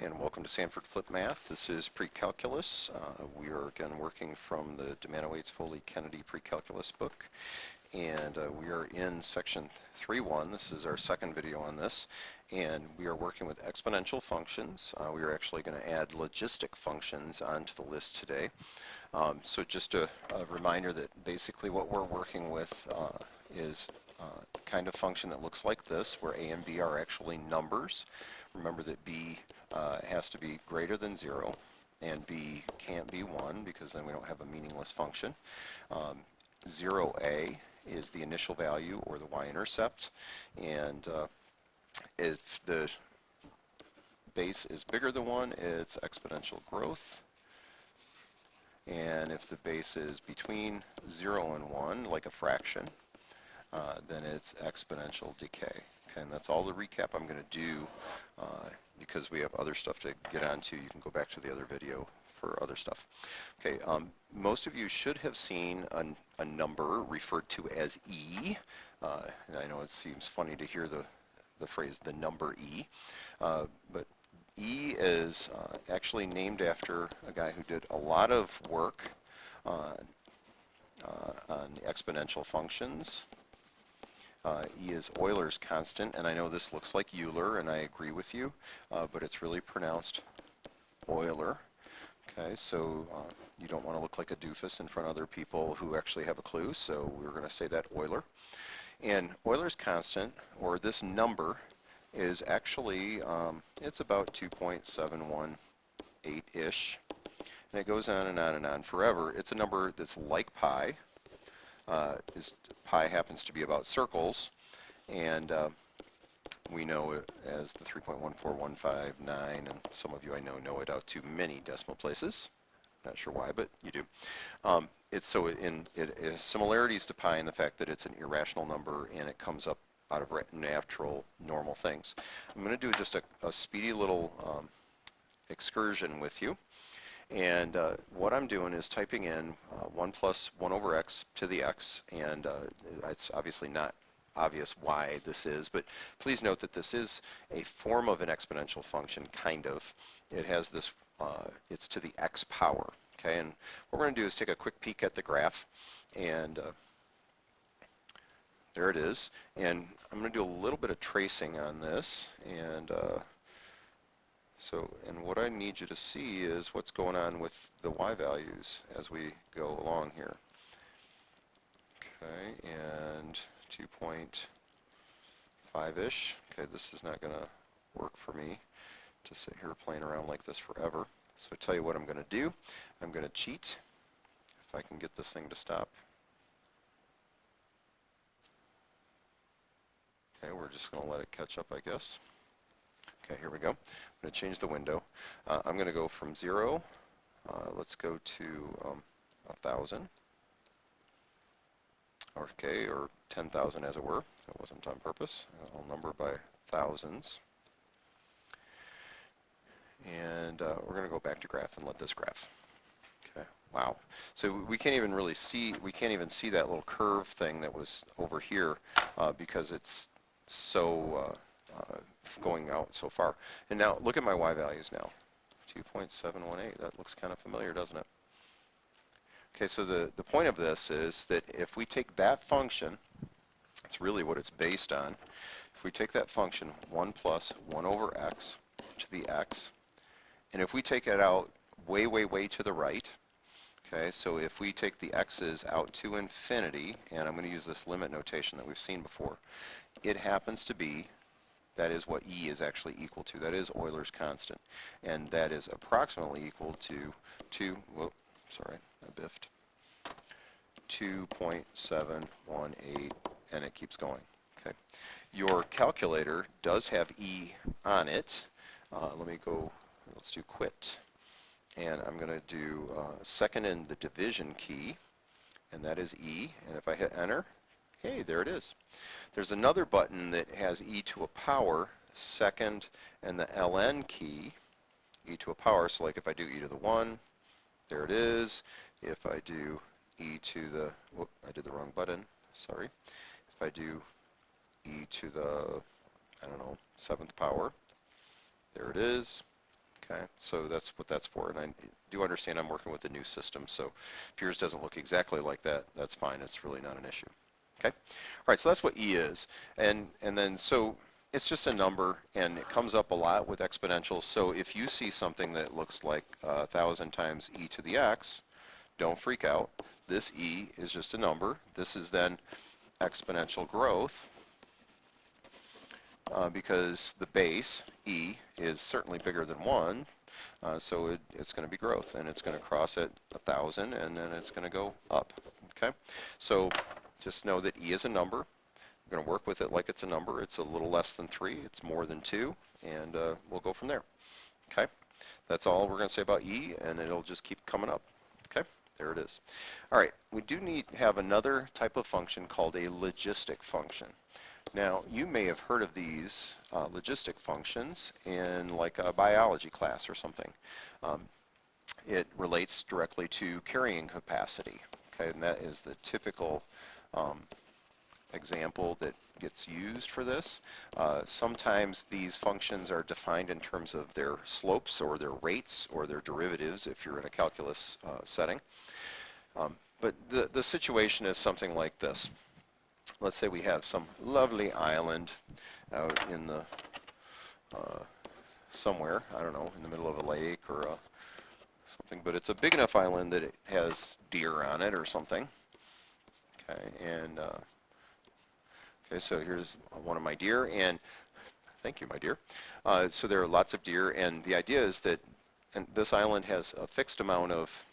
And welcome to SanfordFlipMath. This is PreCalculus. We are again working from the Demana, Foley, Kennedy PreCalculus book. And we are in section 3.1. This is our second video on this. And we are working with exponential functions. We are actually going to add logistic functions onto the list today. So just a reminder that basically what we're working with is kind of function that looks like this, where a and b are actually numbers. Remember that b has to be greater than 0, and b can't be 1 because then we don't have a meaningless function. 0a is the initial value or the y-intercept, and if the base is bigger than 1, it's exponential growth. And if the base is between 0 and 1, like a fraction, then it's exponential decay. Okay, and that's all the recap I'm going to do because we have other stuff to get onto. You can go back to the other video for other stuff. Okay, most of you should have seen a number referred to as E. And I know it seems funny to hear the phrase the number E, but E is actually named after a guy who did a lot of work on exponential functions. E is Euler's constant, and I know this looks like Euler, and I agree with you, but it's really pronounced Euler. Okay, so you don't want to look like a doofus in front of other people who actually have a clue, so we're going to say that Euler. And Euler's constant, or this number, is actually, it's about 2.718-ish, and it goes on and on and on forever. It's a number that's like pi. Pi happens to be about circles, and we know it as the 3.14159, and some of you I know it out to many decimal places. Not sure why, but you do. It has similarities to pi in the fact that it's an irrational number and it comes up out of natural, normal things. I'm going to do just a speedy little excursion with you. And what I'm doing is typing in 1 plus 1 over x to the x, and it's obviously not obvious why this is, but please note that this is a form of an exponential function, kind of. It has this, it's to the x power, okay? And what we're going to do is take a quick peek at the graph, and there it is. And I'm going to do a little bit of tracing on this, and and what I need you to see is what's going on with the y values as we go along here. Okay, and 2.5-ish. Okay, this is not going to work for me to sit here playing around like this forever. So I tell you what I'm going to do. I'm going to cheat, if I can get this thing to stop. Okay, we're just going to let it catch up, I guess. Okay, here we go. I'm going to change the window. I'm going to go from 0. Let's go to 1,000. Okay, or 10,000 as it were. That wasn't on purpose. I'll number by thousands. And we're going to go back to graph and let this graph. Okay, wow. So we can't even really see, we can't even see that little curve thing that was over here because it's so going out so far. And now look at my y values now. 2.718. That looks kind of familiar, doesn't it? Okay, so the point of this is that if we take that function, that's really what it's based on. If we take that function 1 plus 1 over x to the x, and if we take it out way, way, way to the right, okay, so if we take the x's out to infinity, and I'm going to use this limit notation that we've seen before, it happens to be, that is what E is actually equal to. That is Euler's constant. And that is approximately equal to 2.718, and it keeps going. Okay. Your calculator does have E on it. Let me go, let's do quit. And I'm going to do second in the division key, and that is E. And if I hit enter, hey, there it is. There's another button that has e to a power, second, and the ln key, e to a power. So like if I do e to the 1, there it is. If I do e to the, whoop, I did the wrong button, sorry. If I do e to the, I don't know, 7th power, there it is. Okay, so that's what that's for. And I do understand I'm working with a new system, so if yours doesn't look exactly like that, that's fine. It's really not an issue. Okay, all right, so that's what E is. And then so it's just a number, and it comes up a lot with exponentials. So if you see something that looks like 1,000 times e to the x, don't freak out. This e is just a number. This is then exponential growth because the base, e, is certainly bigger than 1. So it's going to be growth, and it's going to cross at 1,000, and then it's going to go up. Okay, so just know that e is a number. We're going to work with it like it's a number. It's a little less than 3. It's more than 2, and we'll go from there. Okay, that's all we're going to say about e, and it'll just keep coming up. Okay, there it is. All right, we do have another type of function called a logistic function. Now, you may have heard of these logistic functions in like a biology class or something. It relates directly to carrying capacity, okay, and that is the typical example that gets used for this. Sometimes these functions are defined in terms of their slopes or their rates or their derivatives if you're in a calculus setting. But the situation is something like this. Let's say we have some lovely island out in the somewhere, I don't know, in the middle of a lake or something, but it's a big enough island that it has deer on it or something. Okay, and okay, so here's one of my deer, and thank you, my dear. So there are lots of deer, and the idea is that this island has a fixed amount of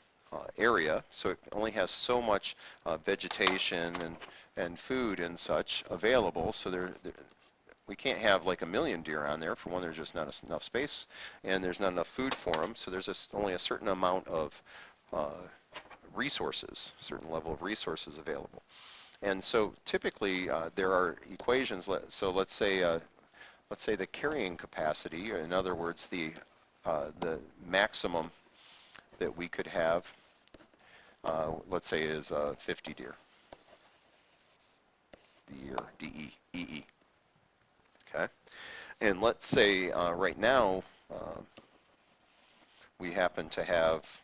area, so it only has so much vegetation and food and such available. So we can't have like 1,000,000 deer on there. For one, there's just not enough space, and there's not enough food for them. So there's only a certain amount of resources, certain level of resources available. And so typically there are equations. So let's say the carrying capacity, or in other words, the maximum that we could have, let's say, is 50 deer. Deer, D-E-E-E. Okay, and let's say right now we happen to have,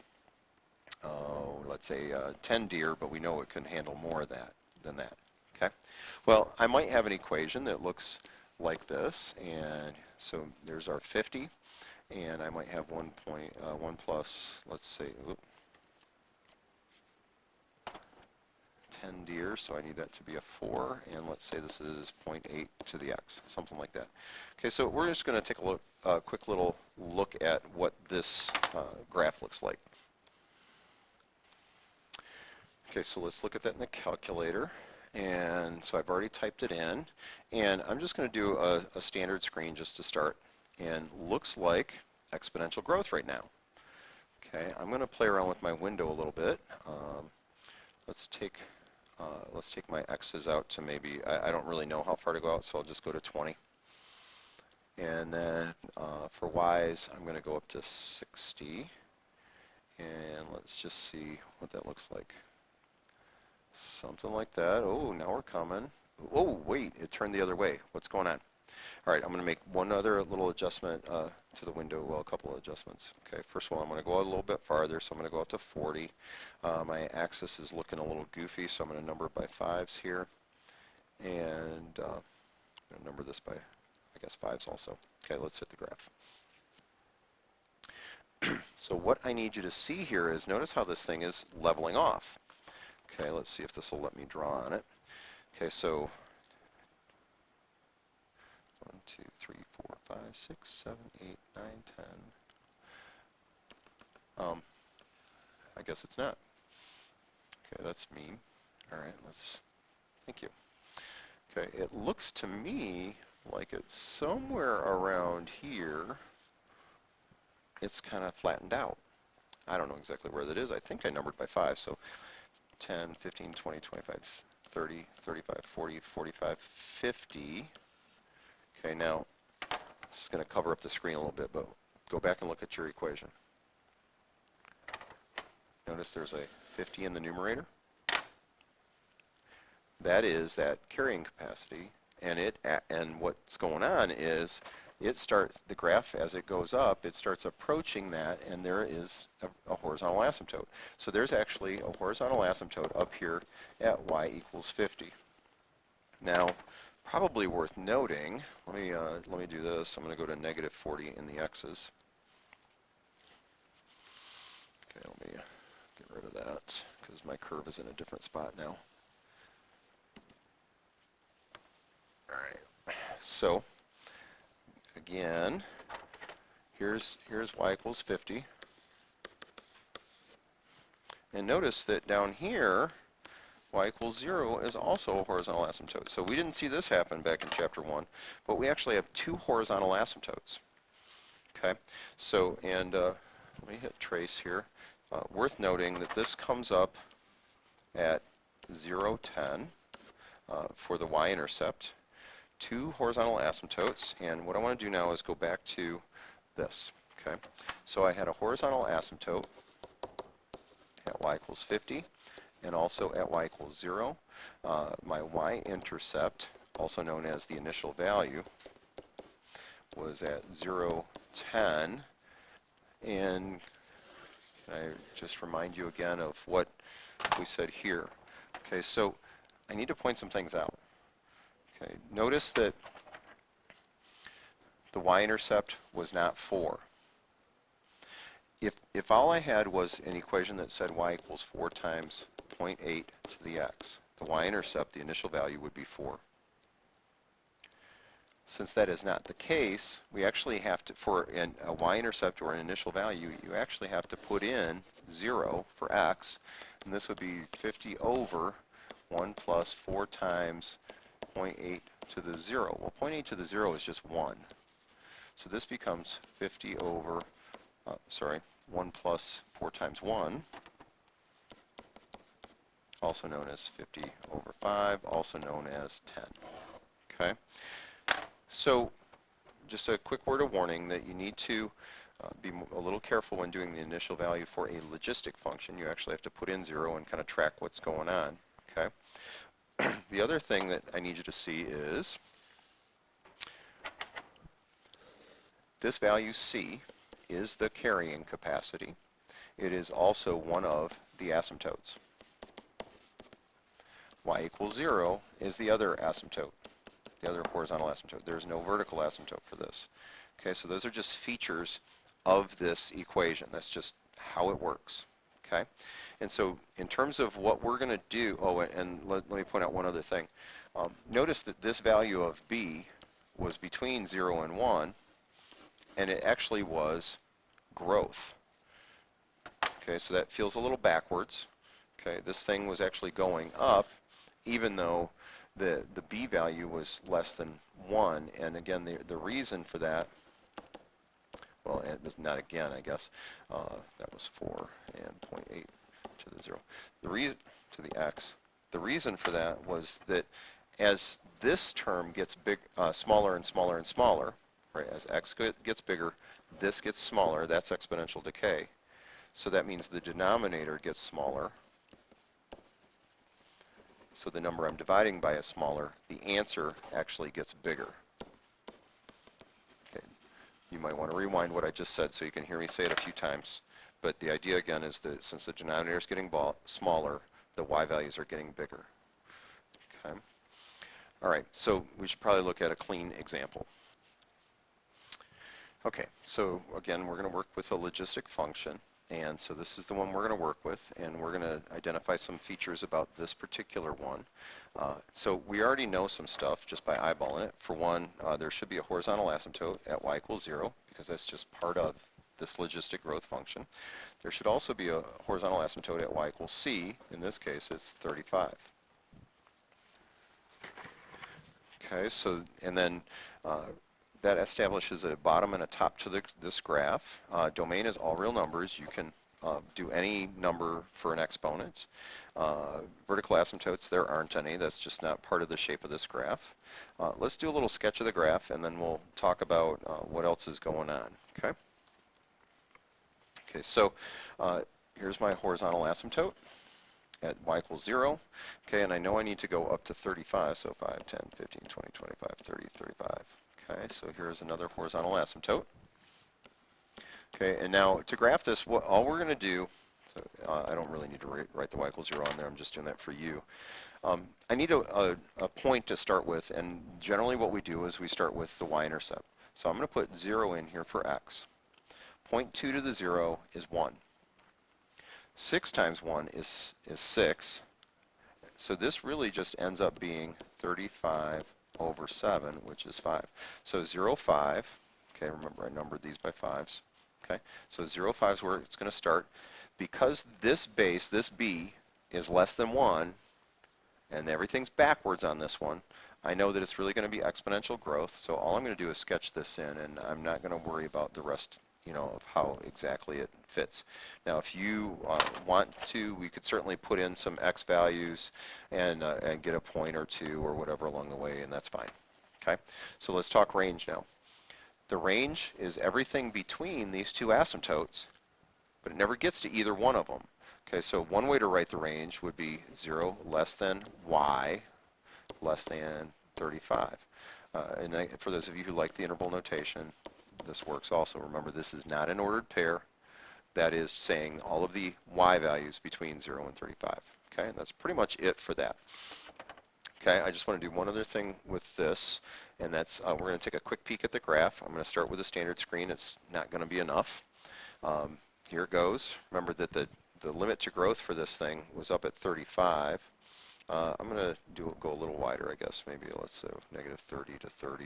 let's say, 10 deer, but we know it can handle more than that. Okay, well, I might have an equation that looks like this, and so there's our 50, and I might have 1 plus, let's say, 10 deer, so I need that to be a 4, and let's say this is 0.8 to the x, something like that. Okay, so we're just going to take a quick little look at what this graph looks like. Okay, so let's look at that in the calculator. And so I've already typed it in, and I'm just going to do a standard screen just to start. And looks like exponential growth right now. Okay, I'm going to play around with my window a little bit. Let's take my x's out to maybe, I don't really know how far to go out, so I'll just go to 20. And then for y's, I'm going to go up to 60. And let's just see what that looks like. Something like that. Oh, now we're coming. Oh, wait, it turned the other way. What's going on? All right, I'm going to make one other little adjustment to the window, well, a couple of adjustments. Okay, first of all, I'm going to go out a little bit farther, so I'm going to go out to 40. My axis is looking a little goofy, so I'm going to number it by 5s here. And I'm going to number this by, I guess, 5s also. Okay, let's hit the graph. So what I need you to see here is notice how this thing is leveling off. Okay, let's see if this will let me draw on it. Okay, so 1, 2, 3, 4, 5, 6, 7, 8, 9, 10. I guess it's not. Okay, that's mean. All right, thank you. Okay, it looks to me like it's somewhere around here. It's kind of flattened out. I don't know exactly where that is. I think I numbered by 5, so 10, 15, 20, 25, 30, 35, 40, 45, 50. Okay, now this is going to cover up the screen a little bit, but go back and look at your equation. Notice there's a 50 in the numerator. That is that carrying capacity, and what's going on is the graph as it goes up, it starts approaching that, and there is a horizontal asymptote. So there's actually a horizontal asymptote up here at y equals 50. Now, probably worth noting, let me do this. I'm going to go to negative 40 in the x's. Okay, let me get rid of that because my curve is in a different spot now. All right, so again, here's y equals 50. And notice that down here, y equals 0 is also a horizontal asymptote. So we didn't see this happen back in chapter 1, but we actually have two horizontal asymptotes. Okay, so, and let me hit trace here. Worth noting that this comes up at 0, 10 for the y-intercept. Two horizontal asymptotes, and what I want to do now is go back to this. Okay, so I had a horizontal asymptote at y equals 50, and also at y equals 0. My y-intercept, also known as the initial value, was at 0, 10, and can I just remind you again of what we said here? Okay, so I need to point some things out. Okay, notice that the y-intercept was not 4. If all I had was an equation that said y equals 4 times 0.8 to the x, the y-intercept, the initial value, would be 4. Since that is not the case, we actually have to, for a y-intercept or an initial value, you actually have to put in 0 for x, and this would be 50 over 1 plus 4 times 0.8 to the 0. Well, 0.8 to the 0 is just 1. So this becomes 50 over, 1 plus 4 times 1, also known as 50 over 5, also known as 10. Okay? So just a quick word of warning that you need to be a little careful when doing the initial value for a logistic function. You actually have to put in 0 and kind of track what's going on. Okay? The other thing that I need you to see is this value c is the carrying capacity. It is also one of the asymptotes. Y equals 0 is the other asymptote, the other horizontal asymptote. There's no vertical asymptote for this. Okay, so those are just features of this equation. That's just how it works. Okay, and so in terms of what we're going to do, and let me point out one other thing. Notice that this value of b was between 0 and 1, and it actually was growth. Okay, so that feels a little backwards. Okay, this thing was actually going up, even though the b value was less than 1. And again, the reason for that, well, and not again, I guess, that was 4 and 0.8 to the 0. The reason to the x. The reason for that was that as this term gets smaller and smaller and smaller, right? As x gets bigger, this gets smaller. That's exponential decay. So that means the denominator gets smaller. So the number I'm dividing by is smaller. The answer actually gets bigger. Okay. You might want to rewind what I just said so you can hear me say it a few times. But the idea again is that since the denominator is getting smaller, the y values are getting bigger. Okay. All right, so we should probably look at a clean example. Okay, so again, we're going to work with a logistic function. And so this is the one we're going to work with, and we're going to identify some features about this particular one. So we already know some stuff just by eyeballing it. For one, there should be a horizontal asymptote at y equals 0, because that's just part of this logistic growth function. There should also be a horizontal asymptote at y equals c. In this case, it's 35. Okay, so, and then that establishes a bottom and a top to this graph. Domain is all real numbers. You can do any number for an exponent. Vertical asymptotes, there aren't any. That's just not part of the shape of this graph. Let's do a little sketch of the graph, and then we'll talk about what else is going on. Okay? Okay, so here's my horizontal asymptote at y equals 0. Okay, and I know I need to go up to 35, so 5, 10, 15, 20, 25, 30, 35. Okay, so here's another horizontal asymptote. Okay, and now to graph this, all we're going to do, so I don't really need to write the y equals 0 on there, I'm just doing that for you. I need a point to start with, and generally what we do is we start with the y-intercept. So I'm going to put 0 in here for x. 0.2 to the 0 is 1. 6 times 1 is 6. So this really just ends up being 35 over 7, which is 5. So 0, 5. Okay, remember I numbered these by 5s. Okay, so 0, 5 is where it's going to start. Because this base, this b, is less than 1, and everything's backwards on this one, I know that it's really going to be exponential growth. So all I'm going to do is sketch this in, and I'm not going to worry about the rest, of how exactly it fits. Now, if you want to, we could certainly put in some x values and get a point or two or whatever along the way, and that's fine. Okay, so let's talk range now. The range is everything between these two asymptotes, but it never gets to either one of them. Okay, so one way to write the range would be 0 less than y less than 35. And for those of you who like the interval notation, this works also. Remember, this is not an ordered pair. That is saying all of the y values between 0 and 35. Okay, and that's pretty much it for that. Okay, I just want to do one other thing with this, and that's we're going to take a quick peek at the graph. I'm going to start with a standard screen. It's not going to be enough. Here it goes. Remember that the limit to growth for this thing was up at 35. I'm going to go a little wider, I guess. Maybe let's say negative 30 to 30.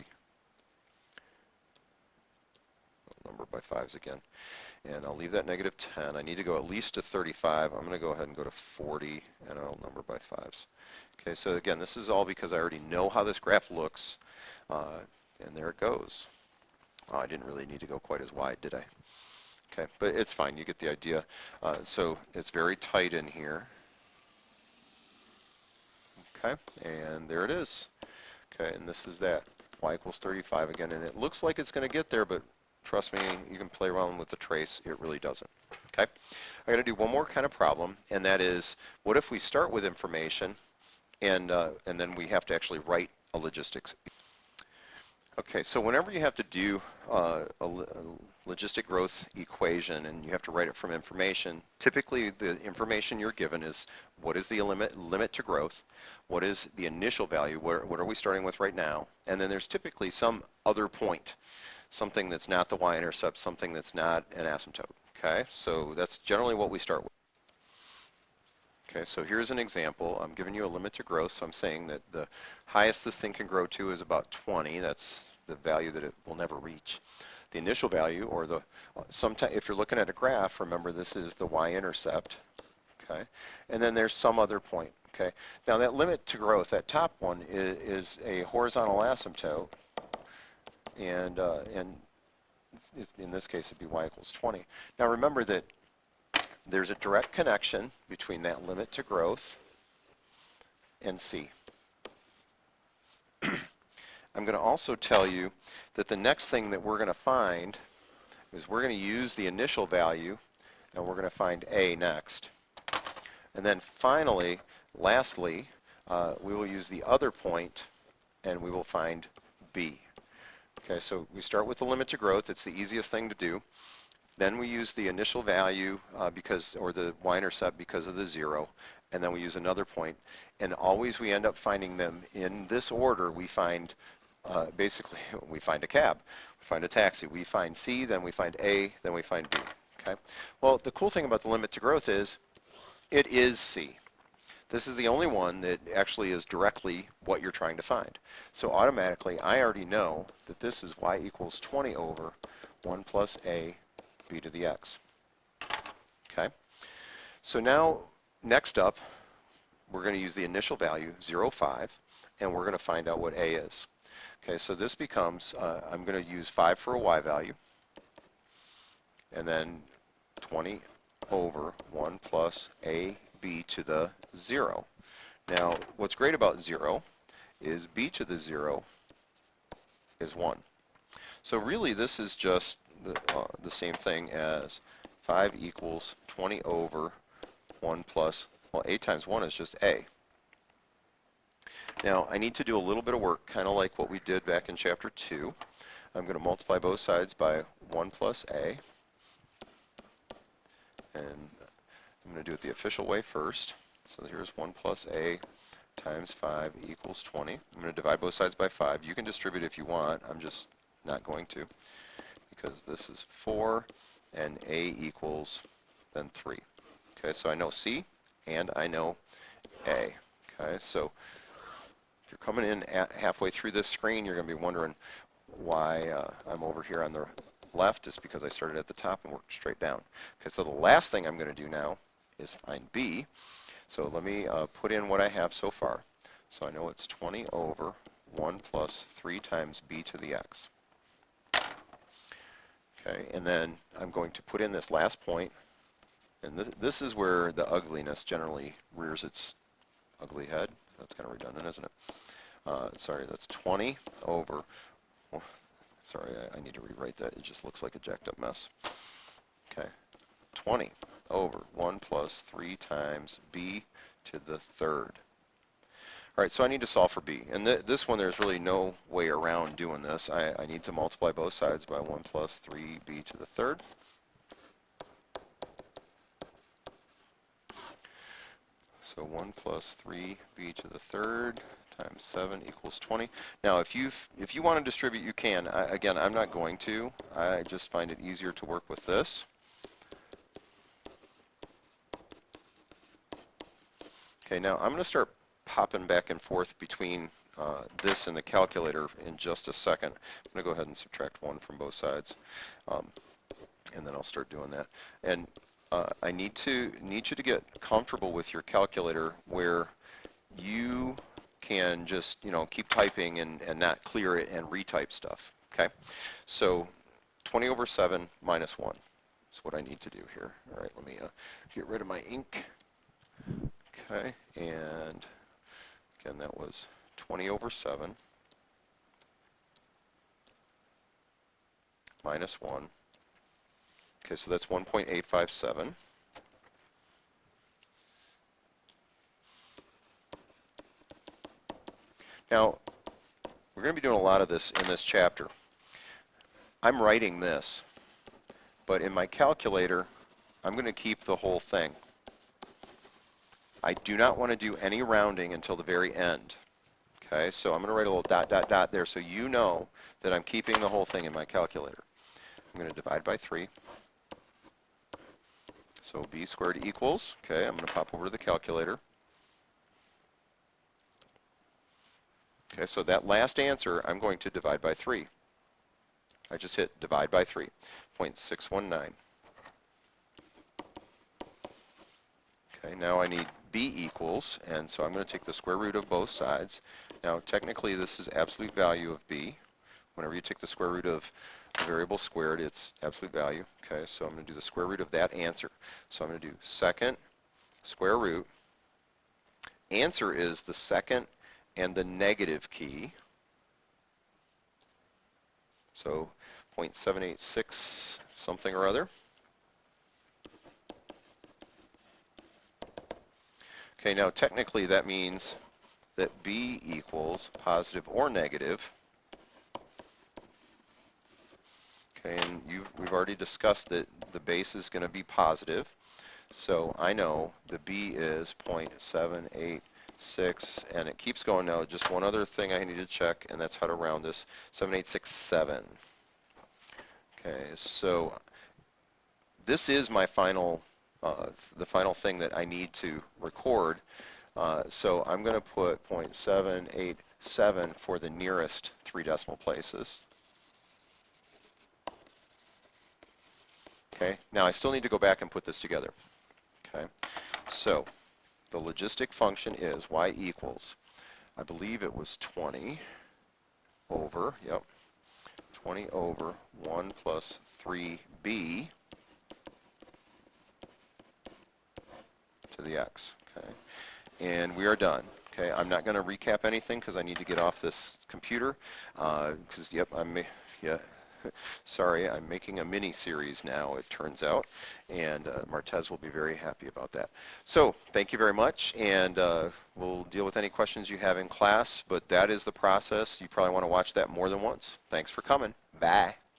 I'll number by 5s again. And I'll leave that negative 10. I need to go at least to 35. I'm going to go ahead and go to 40, and I'll number by 5s. Okay, so again, this is all because I already know how this graph looks. And there it goes. Oh, I didn't really need to go quite as wide, did I? Okay, but it's fine. You get the idea. So it's very tight in here. Okay, and there it is. Okay, and this is that y equals 35 again, and it looks like it's going to get there, but trust me, you can play around with the trace. It really doesn't. Okay, I'm going to do one more kind of problem, and that is, what if we start with information, and then we have to actually write a logistics? Okay, so whenever you have to do a logistic growth equation and you have to write it from information, typically the information you're given is what is the limit to growth, what is the initial value, what are we starting with right now, and then there's typically some other point, something that's not the y-intercept, something that's not an asymptote. Okay, so that's generally what we start with. Okay, so here's an example. I'm giving you a limit to growth, so I'm saying that the highest this thing can grow to is about 20. That's the value that it will never reach. The initial value, or the if you're looking at a graph, remember this is the y-intercept. Okay, and then there's some other point. Okay, now that limit to growth, that top one is a horizontal asymptote, and in this case it'd be y equals 20. Now remember that there's a direct connection between that limit to growth and C. I'm going to also tell you that the next thing that we're going to find is we're going to use the initial value, and we're going to find A next. And then finally, lastly, we will use the other point, and we will find B. Okay, so we start with the limit to growth. It's the easiest thing to do. Then we use the initial value or the y-intercept because of the 0, and then we use another point. And always we end up finding them in this order. We find, basically, we find a cab, we find a taxi, we find C, then we find A, then we find B. Okay. Well, the cool thing about the limit to growth is it is C. This is the only one that actually is directly what you're trying to find. So automatically, I already know that this is y equals 20 over 1 plus A b to the x. Okay, so now next up we're going to use the initial value 0, 5, and we're going to find out what a is. Okay, so this becomes I'm going to use 5 for a y value, and then 20 over 1 plus a b to the 0. Now what's great about 0 is b to the 0 is 1. So really this is just the same thing as 5 equals 20 over 1 plus, well, a times 1 is just a. Now, I need to do a little bit of work, kind of like what we did back in Chapter 2. I'm going to multiply both sides by 1 plus a, and I'm going to do it the official way first. So here's 1 plus a times 5 equals 20. I'm going to divide both sides by 5. You can distribute if you want. I'm just not going to, because this is 4 and a equals then 3. Okay, so I know c and I know a. Okay, so if you're coming in halfway through this screen, you're going to be wondering why I'm over here on the left. Is because I started at the top and worked straight down. Okay, so the last thing I'm going to do now is find b. So let me put in what I have so far. So I know it's 20 over 1 plus 3 times b to the x. Okay, and then I'm going to put in this last point, and this is where the ugliness generally rears its ugly head. That's kind of redundant, isn't it? Sorry, that's 20 over, oh, sorry, I need to rewrite that. It just looks like a jacked up mess. Okay, 20 over 1 plus 3 times b to the third. All right, so I need to solve for b. And this one, there's really no way around doing this. I need to multiply both sides by 1 plus 3b to the third. So 1 plus 3b to the third times 7 equals 20. Now, if you want to distribute, you can. Again, I'm not going to. I just find it easier to work with this. Okay, now I'm going to start popping back and forth between this and the calculator in just a second. I'm going to go ahead and subtract 1 from both sides, and then I'll start doing that. And I need you to get comfortable with your calculator where you can just keep typing and not clear it and retype stuff. Okay, so 20 over 7 minus 1 is what I need to do here. All right, let me get rid of my ink. Okay, and again, that was 20 over 7 minus 1. Okay, so that's 1.857. Now, we're going to be doing a lot of this in this chapter. I'm writing this, but in my calculator, I'm going to keep the whole thing. I do not want to do any rounding until the very end. Okay, so I'm going to write a little dot, dot, dot there so you know that I'm keeping the whole thing in my calculator. I'm going to divide by 3. So b squared equals, okay, I'm going to pop over to the calculator. Okay, so that last answer, I'm going to divide by 3. I just hit divide by 3, 0.619. Okay, now I need b equals, and so I'm going to take the square root of both sides. Now, technically, this is absolute value of b. Whenever you take the square root of a variable squared, it's absolute value. Okay, so I'm going to do the square root of that answer. So I'm going to do second square root. Answer is the second and the negative key. So 0.786 something or other. Okay, now technically that means that b equals positive or negative. Okay, and we've already discussed that the base is going to be positive. So I know the b is 0.786, and it keeps going now. Just one other thing I need to check, and that's how to round this, 7867. Okay, so this is my final, the final thing that I need to record. So I'm going to put 0.787 for the nearest 3 decimal places. Okay, now I still need to go back and put this together. Okay, so the logistic function is y equals, I believe it was 20 over, 20 over 1 plus 3b to the x. Okay, and we are done. Okay, I'm not going to recap anything because I need to get off this computer. Because Sorry, I'm making a mini series now, it turns out, and Martez will be very happy about that. So thank you very much, and we'll deal with any questions you have in class, but that is the process. You probably want to watch that more than once. Thanks for coming. Bye.